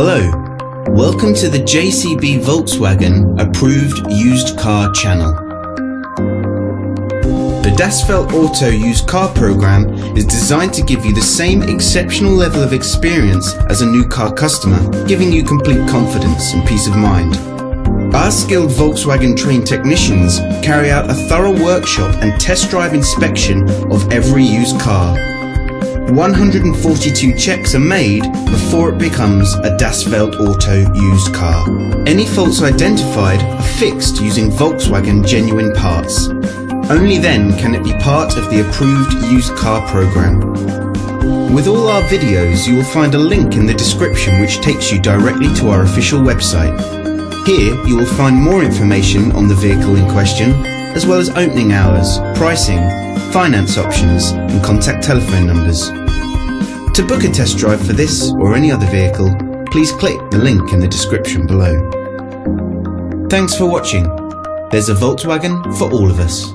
Hello, welcome to the JCB Volkswagen Approved Used Car channel. The Das Feld Auto Used Car program is designed to give you the same exceptional level of experience as a new car customer, giving you complete confidence and peace of mind. Our skilled Volkswagen trained technicians carry out a thorough workshop and test drive inspection of every used car. 142 checks are made before it becomes a Das Feld Auto used car. Any faults identified are fixed using Volkswagen genuine parts. Only then can it be part of the approved used car program. With all our videos, you will find a link in the description which takes you directly to our official website. Here you will find more information on the vehicle in question, as well as opening hours, pricing, finance options and contact telephone numbers. To book a test drive for this or any other vehicle, please click the link in the description below. Thanks for watching. There's a Volkswagen for all of us.